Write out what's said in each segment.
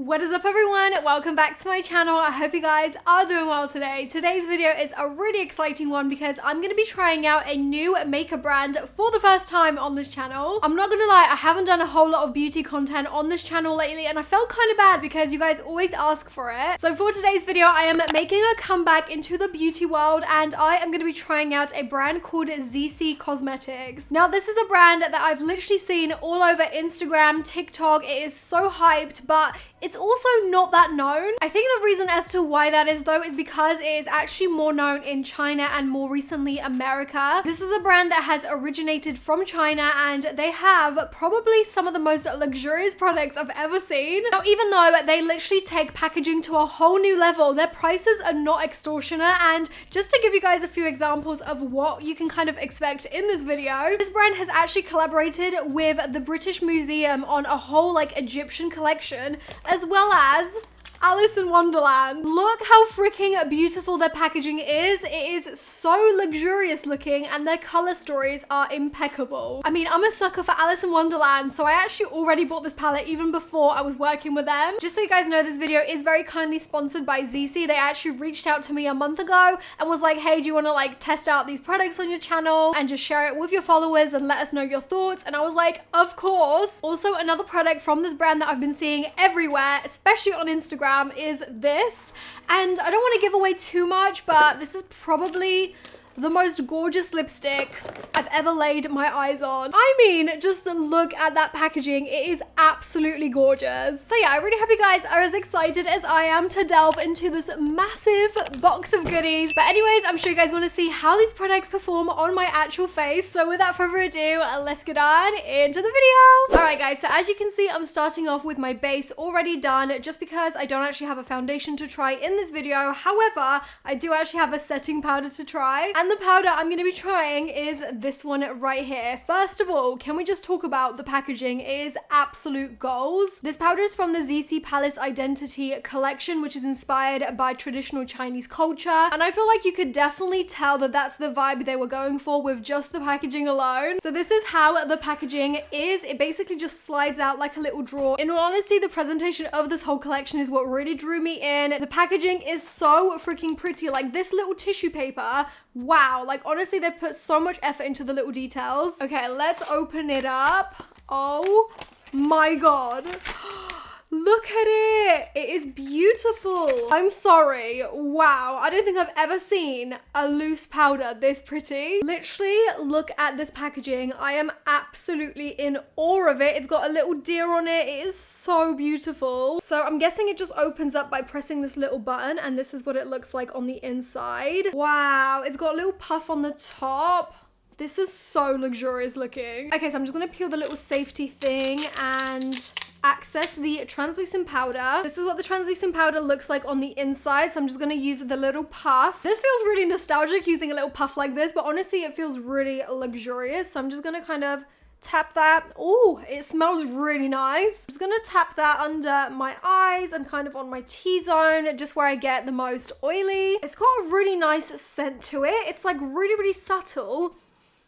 What is up everyone? Welcome back to my channel. I hope you guys are doing well today. Today's video is a really exciting one because I'm going to be trying out a new makeup brand for the first time on this channel. I'm not gonna lie, I haven't done a whole lot of beauty content on this channel lately and I felt kind of bad because you guys always ask for it. So for today's video, I am making a comeback into the beauty world and I am going to be trying out a brand called Zeesea Cosmetics. Now this is a brand that I've literally seen all over Instagram, TikTok. It is so hyped, but it's also not that known. I think the reason as to why that is though is because it is actually more known in China and more recently America. This is a brand that has originated from China and they have probably some of the most luxurious products I've ever seen. Now even though they literally take packaging to a whole new level, their prices are not extortionate, and just to give you guys a few examples of what you can kind of expect in this video, this brand has actually collaborated with the British Museum on a whole like Egyptian collection, as well as Alice in Wonderland. Look how freaking beautiful their packaging is. It is so luxurious looking and their color stories are impeccable. I mean, I'm a sucker for Alice in Wonderland, so I actually already bought this palette even before I was working with them. Just so you guys know, this video is very kindly sponsored by Zeesea. They actually reached out to me a month ago and was like, hey, do you want to like test out these products on your channel and just share it with your followers and let us know your thoughts? And I was like, of course. Also, another product from this brand that I've been seeing everywhere, especially on Instagram, is this. And I don't want to give away too much, but this is probably the most gorgeous lipstick I've ever laid my eyes on. I mean, just look at that packaging. It is absolutely gorgeous. So yeah, I really hope you guys are as excited as I am to delve into this massive box of goodies. But anyways, I'm sure you guys want to see how these products perform on my actual face. So without further ado, let's get on into the video. All right guys, so as you can see, I'm starting off with my base already done just because I don't actually have a foundation to try in this video. However, I do actually have a setting powder to try. And the powder I'm going to be trying is this one right here. First of all, can we just talk about the packaging? It is absolute goals. This powder is from the Zeesea Palace Identity collection, which is inspired by traditional Chinese culture. And I feel like you could definitely tell that that's the vibe they were going for with just the packaging alone. So this is how the packaging is. It basically just slides out like a little drawer. In all honesty, the presentation of this whole collection is what really drew me in. The packaging is so freaking pretty. Like this little tissue paper, wow, like honestly they've put so much effort into the little details. Okay, let's open it up. Oh my god. Look at it. It is beautiful. I'm sorry. Wow. I don't think I've ever seen a loose powder this pretty. Literally, look at this packaging. I am absolutely in awe of it. It's got a little deer on it. It is so beautiful. So I'm guessing it just opens up by pressing this little button, and this is what it looks like on the inside. Wow. It's got a little puff on the top. This is so luxurious looking. Okay, so I'm just gonna peel the little safety thing and access the translucent powder. This is what the translucent powder looks like on the inside, so I'm just going to use the little puff. This feels really nostalgic using a little puff like this, but honestly it feels really luxurious, so I'm just going to kind of tap that. Oh, it smells really nice. I'm just going to tap that under my eyes and kind of on my T-zone, just where I get the most oily. It's got a really nice scent to it. It's like really subtle,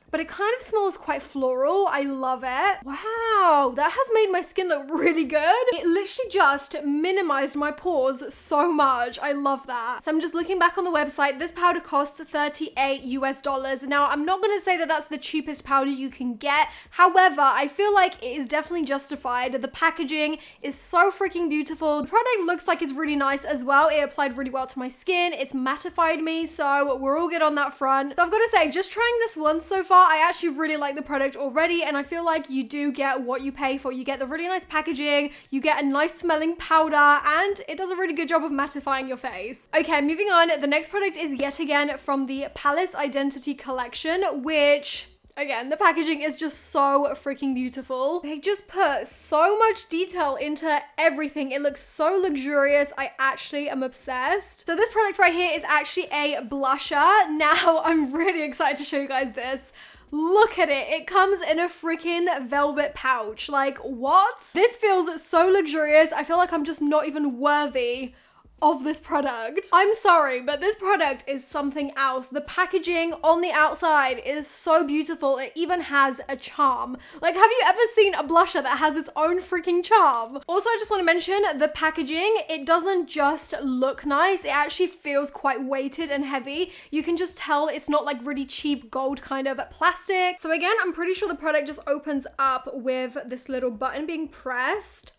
but it kind of smells quite floral. I love it. Wow, that has made my skin look really good. It literally just minimized my pores so much. I love that. So I'm just looking back on the website. This powder costs $38 US. Now, I'm not gonna say that that's the cheapest powder you can get. However, I feel like it is definitely justified. The packaging is so freaking beautiful. The product looks like it's really nice as well. It applied really well to my skin. It's mattified me, so we're all good on that front. So I've got to say, just trying this once so far, I actually really like the product already, and I feel like you do get what you pay for. You get the really nice packaging, you get a nice smelling powder, and it does a really good job of mattifying your face. Okay, moving on. The next product is yet again from the Palace Identity collection, which again, the packaging is just so freaking beautiful. They just put so much detail into everything. It looks so luxurious. I actually am obsessed. So this product right here is actually a blusher. Now, I'm really excited to show you guys this. Look at it. It comes in a freaking velvet pouch. Like, what? This feels so luxurious. I feel like I'm just not even worthy of this product. I'm sorry, but this product is something else. The packaging on the outside is so beautiful. It even has a charm. Like, have you ever seen a blusher that has its own freaking charm? Also, I just want to mention the packaging. It doesn't just look nice. It actually feels quite weighted and heavy. You can just tell it's not like really cheap gold kind of plastic. So again, I'm pretty sure the product just opens up with this little button being pressed.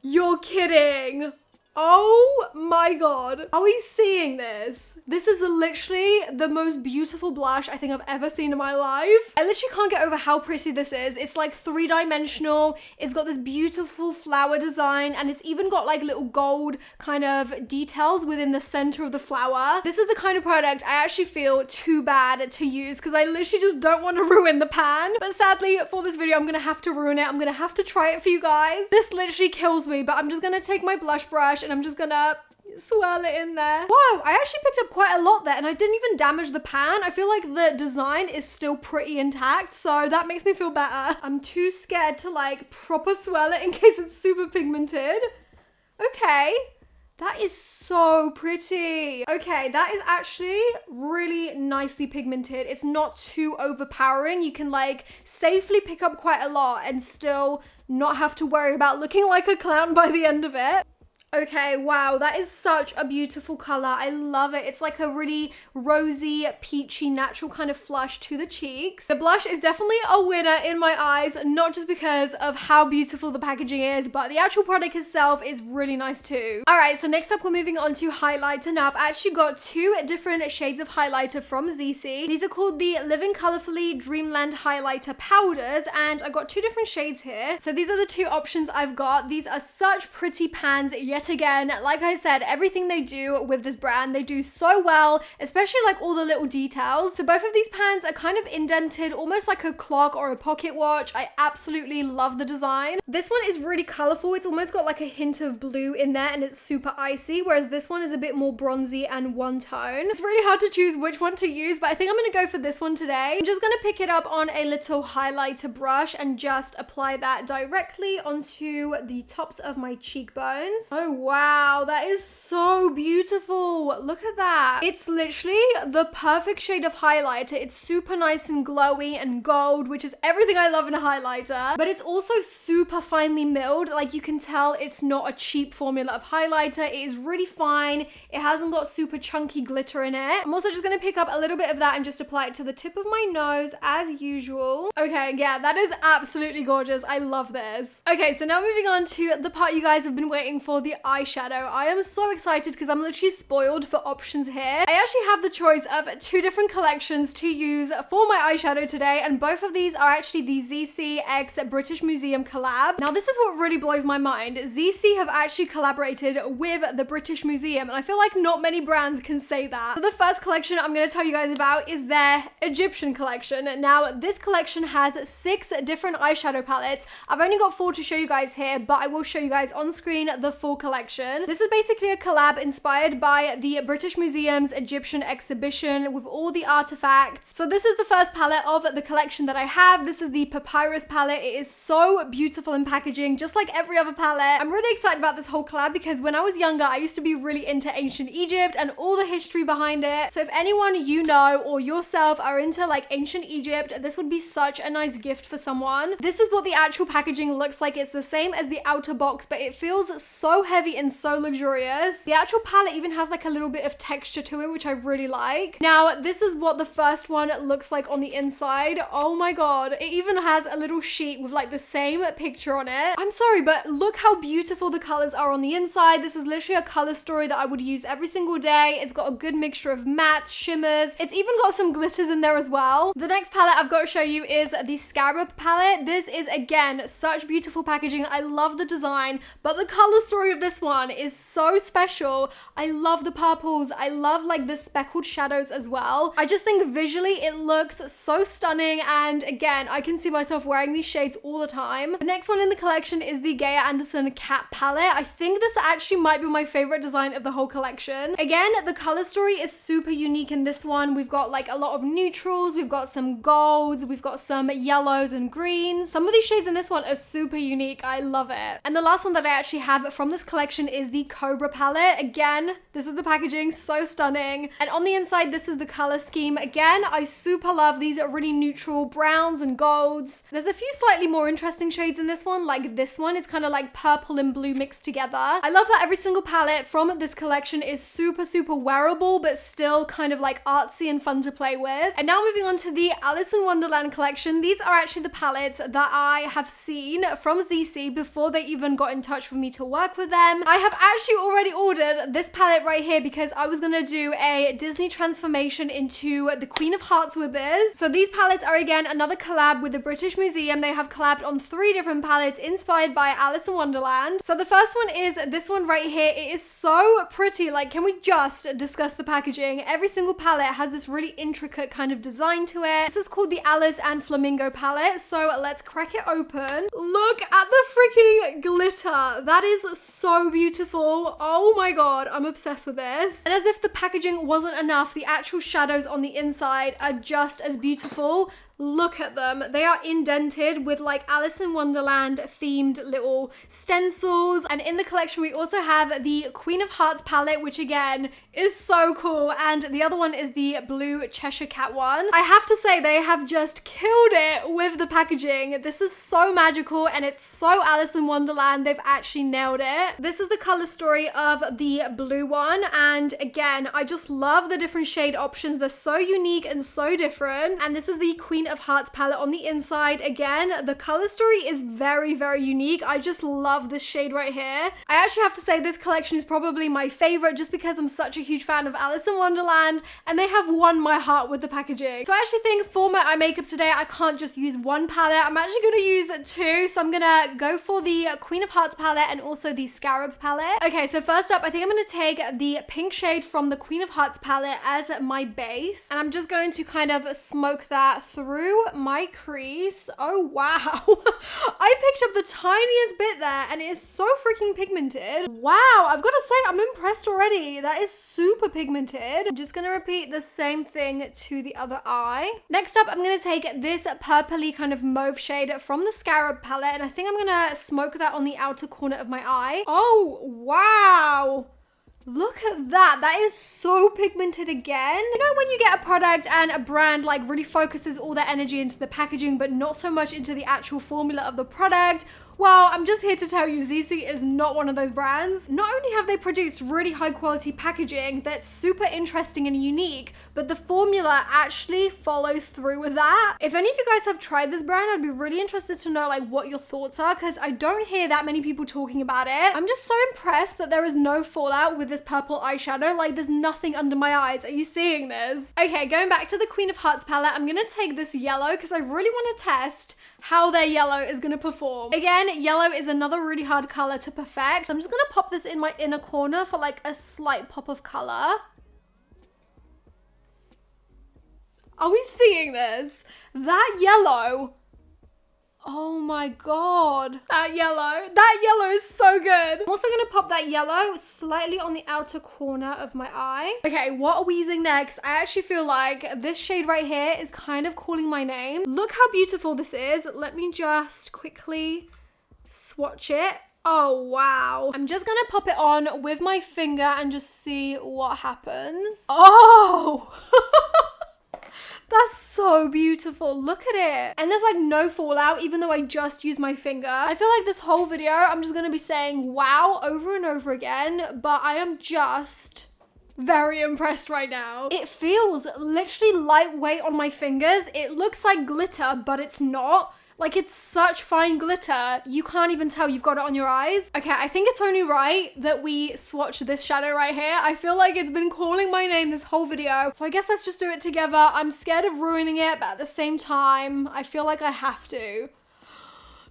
You're kidding. Oh my god. Are we seeing this? This is literally the most beautiful blush I think I've ever seen in my life. I literally can't get over how pretty this is. It's like three-dimensional. It's got this beautiful flower design, and it's even got like little gold kind of details within the center of the flower. This is the kind of product I actually feel too bad to use because I literally just don't want to ruin the pan. But sadly, for this video, I'm gonna have to ruin it. I'm gonna have to try it for you guys. This literally kills me, but I'm just gonna take my blush brush and I'm just gonna swirl it in there. Wow, I actually picked up quite a lot there and I didn't even damage the pan. I feel like the design is still pretty intact, so that makes me feel better. I'm too scared to like proper swirl it in case it's super pigmented. Okay. That is so pretty. Okay, that is actually really nicely pigmented. It's not too overpowering. You can like safely pick up quite a lot and still not have to worry about looking like a clown by the end of it. Okay, wow, that is such a beautiful color. I love it. It's like a really rosy, peachy, natural kind of flush to the cheeks. The blush is definitely a winner in my eyes, not just because of how beautiful the packaging is, but the actual product itself is really nice too. All right, so next up we're moving on to highlighter. Now I've actually got two different shades of highlighter from Zeesea. These are called the Living Colorfully Dreamland Highlighter Powders, and I got two different shades here. So these are the two options I've got. These are such pretty pans. Yet again, like I said, everything they do with this brand, they do so well, especially like all the little details. So both of these pans are kind of indented, almost like a clock or a pocket watch. I absolutely love the design. This one is really colorful. It's almost got like a hint of blue in there and it's super icy, whereas this one is a bit more bronzy and one tone. It's really hard to choose which one to use, but I think I'm gonna go for this one today. I'm just gonna pick it up on a little highlighter brush and just apply that directly onto the tops of my cheekbones. Oh wow, that is so beautiful. Look at that. It's literally the perfect shade of highlighter. It's super nice and glowy and gold, which is everything I love in a highlighter, but it's also super finely milled. Like you can tell it's not a cheap formula of highlighter. It is really fine. It hasn't got super chunky glitter in it. I'm also just gonna pick up a little bit of that and just apply it to the tip of my nose as usual. Okay, yeah, that is absolutely gorgeous. I love this. Okay, so now moving on to the part you guys have been waiting for, the eyeshadow. I am so excited because I'm literally spoiled for options here. I actually have the choice of two different collections to use for my eyeshadow today, and both of these are actually the Zeesea x British Museum collab. Now this is what really blows my mind. Zeesea have actually collaborated with the British Museum, and I feel like not many brands can say that. So the first collection I'm going to tell you guys about is their Egyptian collection. Now this collection has 6 different eyeshadow palettes. I've only got 4 to show you guys here, but I will show you guys on screen the full collection. This is basically a collab inspired by the British Museum's Egyptian exhibition with all the artifacts. So this is the first palette of the collection that I have. This is the Papyrus palette. It is so beautiful in packaging, just like every other palette. I'm really excited about this whole collab because when I was younger, I used to be really into ancient Egypt and all the history behind it. So if anyone you know or yourself are into like ancient Egypt, this would be such a nice gift for someone. This is what the actual packaging looks like. It's the same as the outer box, but it feels so heavy and so luxurious. The actual palette even has like a little bit of texture to it, which I really like. Now, this is what the first one looks like on the inside. Oh my god. It even has a little sheet with like the same picture on it. I'm sorry, but look how beautiful the colors are on the inside. This is literally a color story that I would use every single day. It's got a good mixture of mattes, shimmers. It's even got some glitters in there as well. The next palette I've got to show you is the Scarab palette. This is again such beautiful packaging. I love the design, but the color story of this one is so special. I love the purples. I love like the speckled shadows as well. I just think visually it looks so stunning, and again, I can see myself wearing these shades all the time. The next one in the collection is the Geyer Anderson Cat palette. I think this actually might be my favorite design of the whole collection. Again, the color story is super unique in this one. We've got like a lot of neutrals, we've got some golds, we've got some yellows and greens. Some of these shades in this one are super unique. I love it. And the last one that I actually have from this collection is the Cobra palette. Again, this is the packaging, so stunning. And on the inside, this is the color scheme. Again, I super love these really neutral browns and golds. There's a few slightly more interesting shades in this one, like this one. It's kind of like purple and blue mixed together. I love that every single palette from this collection is super, super wearable, but still kind of like artsy and fun to play with. And now moving on to the Alice in Wonderland collection. These are actually the palettes that I have seen from Zeesea before they even got in touch with me to work with them. I have actually already ordered this palette right here because I was gonna do a Disney transformation into the Queen of Hearts with this. So these palettes are again another collab with the British Museum. They have collabed on 3 different palettes inspired by Alice in Wonderland. So the first one is this one right here. It is so pretty. Like, can we just discuss the packaging? Every single palette has this really intricate kind of design to it. This is called the Alice and Flamingo palette. So let's crack it open. Look at the freaking glitter. That is so beautiful. Oh my god, I'm obsessed with this. And as if the packaging wasn't enough, the actual shadows on the inside are just as beautiful. Look at them. They are indented with like Alice in Wonderland themed little stencils. And in the collection, we also have the Queen of Hearts palette, which again is so cool. And the other one is the blue Cheshire Cat one. I have to say they have just killed it with the packaging. This is so magical and it's so Alice in Wonderland. They've actually nailed it. This is the color story of the blue one. And again, I just love the different shade options. They're so unique and so different. And this is the Queen of Hearts palette on the inside. Again, the color story is very, very unique. I just love this shade right here. I actually have to say this collection is probably my favorite just because I'm such a huge fan of Alice in Wonderland and they have won my heart with the packaging. So I actually think for my eye makeup today, I can't just use one palette. I'm actually going to use 2. So I'm going to go for the Queen of Hearts palette and also the Scarab palette. Okay, so first up, I think I'm going to take the pink shade from the Queen of Hearts palette as my base. And I'm just going to kind of smoke that through my crease. Oh wow. I picked up the tiniest bit there and it is so freaking pigmented. Wow, I've got to say I'm impressed already. That is super pigmented. I'm just gonna repeat the same thing to the other eye. Next up, I'm gonna take this purpley kind of mauve shade from the Scarab palette and I think I'm gonna smoke that on the outer corner of my eye. Oh wow. Look at that. That is so pigmented again. You know when you get a product and a brand like really focuses all their energy into the packaging but not so much into the actual formula of the product? Well, I'm just here to tell you, Zeesea is not one of those brands. Not only have they produced really high quality packaging that's super interesting and unique, but the formula actually follows through with that. If any of you guys have tried this brand, I'd be really interested to know like what your thoughts are because I don't hear that many people talking about it. I'm just so impressed that there is no fallout with this purple eyeshadow. Like there's nothing under my eyes. Are you seeing this? Okay, going back to the Queen of Hearts palette, I'm gonna take this yellow because I really want to test how their yellow is going to perform. Again, yellow is another really hard color to perfect. I'm just going to pop this in my inner corner for like a slight pop of color. Are we seeing this? That yellow. Oh my god. That yellow is so good. I'm also going to pop that yellow slightly on the outer corner of my eye. Okay, what are we using next? I actually feel like this shade right here is kind of calling my name. Look how beautiful this is. Let me just quickly swatch it. Oh wow. I'm just gonna pop it on with my finger and just see what happens. Oh! That's so beautiful. Look at it. And there's like no fallout even though I just used my finger. I feel like this whole video I'm just gonna be saying wow over and over again, but I am just very impressed right now. It feels literally lightweight on my fingers. It looks like glitter, but it's not. Like it's such fine glitter, you can't even tell you've got it on your eyes. Okay, I think it's only right that we swatch this shadow right here. I feel like it's been calling my name this whole video. So I guess let's just do it together. I'm scared of ruining it, but at the same time, I feel like I have to.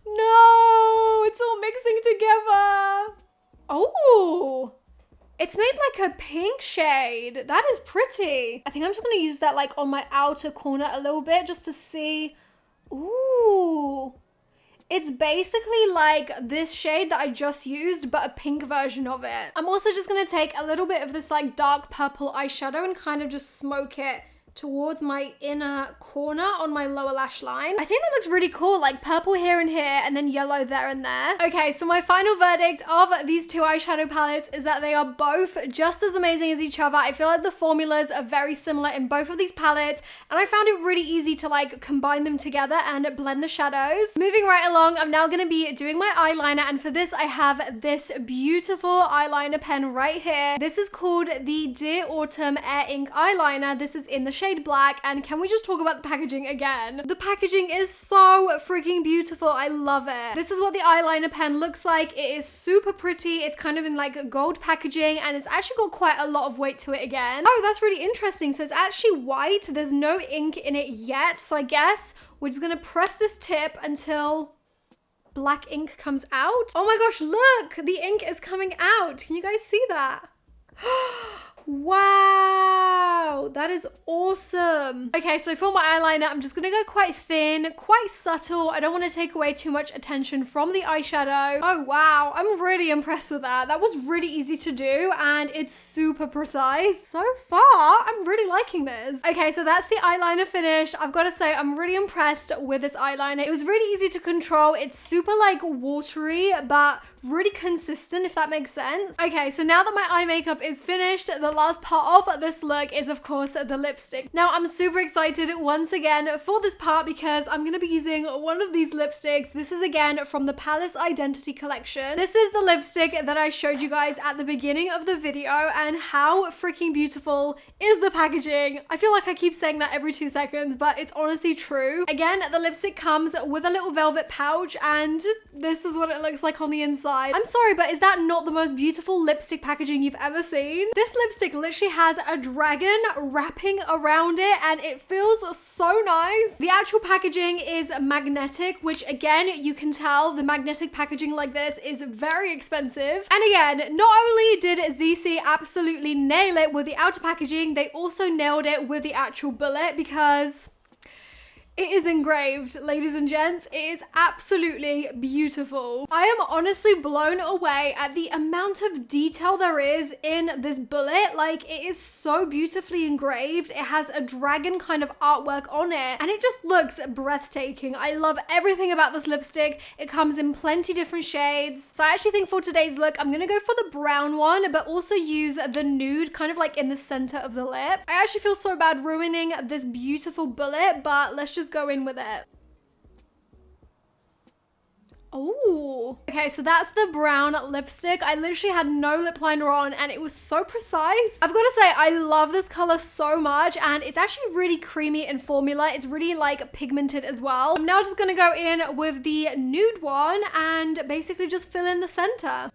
No, it's all mixing together. Oh, it's made like a pink shade. That is pretty. I think I'm just gonna use that like on my outer corner a little bit just to see. Ooh, it's basically like this shade that I just used, but a pink version of it. I'm also just gonna take a little bit of this like dark purple eyeshadow and kind of just smoke it towards my inner corner on my lower lash line. I think that looks really cool, like purple here and here, and then yellow there and there. Okay, so my final verdict of these two eyeshadow palettes is that they are both just as amazing as each other. I feel like the formulas are very similar in both of these palettes, and I found it really easy to like combine them together and blend the shadows. Moving right along, I'm now gonna be doing my eyeliner, and for this I have this beautiful eyeliner pen right here. This is called the Dear Autumn Air Ink Eyeliner. This is in the shade Black, and can we just talk about the packaging again? The packaging is so freaking beautiful. I love it. This is what the eyeliner pen looks like. It is super pretty. It's kind of in like gold packaging, and it's actually got quite a lot of weight to it again. Oh, that's really interesting. So it's actually white. There's no ink in it yet. So I guess we're just gonna press this tip until black ink comes out. Oh my gosh, look, the ink is coming out. Can you guys see that? Wow, that is awesome. Okay, so for my eyeliner, I'm just gonna go quite thin, quite subtle. I don't want to take away too much attention from the eyeshadow. Oh wow, I'm really impressed with that. That was really easy to do, and it's super precise. So far, I'm really liking this. Okay, so that's the eyeliner finished. I've got to say, I'm really impressed with this eyeliner. It was really easy to control. It's super like watery, but really consistent, if that makes sense. Okay, so now that my eye makeup is finished, the last part of this look is of course the lipstick. Now I'm super excited once again for this part because I'm gonna be using one of these lipsticks. This is again from the Palace Identity collection. This is the lipstick that I showed you guys at the beginning of the video, and how freaking beautiful is the packaging. I feel like I keep saying that every 2 seconds, but it's honestly true. Again, the lipstick comes with a little velvet pouch, and this is what it looks like on the inside. I'm sorry, but is that not the most beautiful lipstick packaging you've ever seen? This lipstick literally has a dragon wrapping around it, and it feels so nice. The actual packaging is magnetic, which again, you can tell the magnetic packaging like this is very expensive. And again, not only did Zeesea absolutely nail it with the outer packaging, they also nailed it with the actual bullet, because it is engraved, ladies and gents. It is absolutely beautiful. I am honestly blown away at the amount of detail there is in this bullet. Like, it is so beautifully engraved. It has a dragon kind of artwork on it, and it just looks breathtaking. I love everything about this lipstick. It comes in plenty different shades. So I actually think for today's look, I'm gonna go for the brown one, but also use the nude kind of like in the center of the lip. I actually feel so bad ruining this beautiful bullet, but let's just go in with it. Oh, okay, so that's the brown lipstick. I literally had no lip liner on, and it was so precise. I've got to say, I love this color so much, and it's actually really creamy in formula. It's really like pigmented as well. I'm now just gonna go in with the nude one and basically just fill in the center.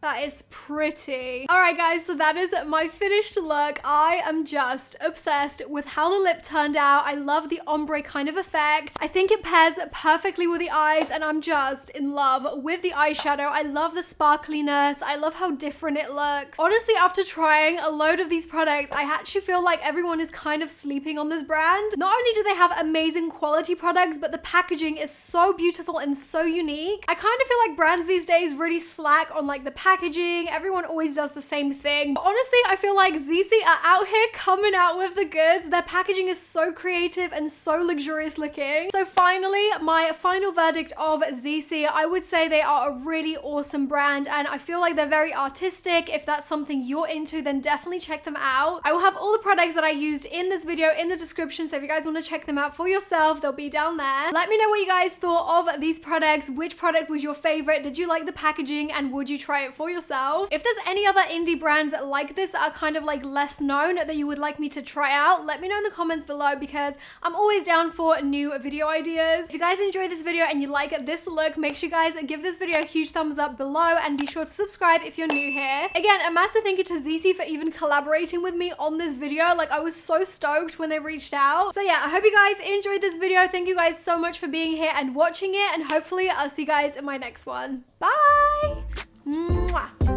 That is pretty. All right, guys, so that is my finished look. I am just obsessed with how the lip turned out. I love the ombre kind of effect. I think it pairs perfectly with the eyes, and I'm just in love with the eyeshadow. I love the sparkliness. I love how different it looks. Honestly, after trying a load of these products, I actually feel like everyone is kind of sleeping on this brand. Not only do they have amazing quality products, but the packaging is so beautiful and so unique. I kind of feel like brands these days really slack on like the packaging. Everyone always does the same thing. But honestly, I feel like Zeesea are out here coming out with the goods. Their packaging is so creative and so luxurious looking. So finally, my final verdict of Zeesea, I would say they are a really awesome brand, and I feel like they're very artistic. If that's something you're into, then definitely check them out. I will have all the products that I used in this video in the description, so if you guys want to check them out for yourself, they'll be down there. Let me know what you guys thought of these products. Which product was your favorite? Did you like the packaging, and would you try it for yourself? If there's any other indie brands like this that are kind of like less known that you would like me to try out, let me know in the comments below, because I'm always down for new video ideas. If you guys enjoyed this video and you like this look, make sure you guys give this video a huge thumbs up below, and be sure to subscribe if you're new here. Again, a massive thank you to Zeesea for even collaborating with me on this video. Like, I was so stoked when they reached out. So yeah, I hope you guys enjoyed this video. Thank you guys so much for being here and watching it, and hopefully I'll see you guys in my next one. Bye! Mwah.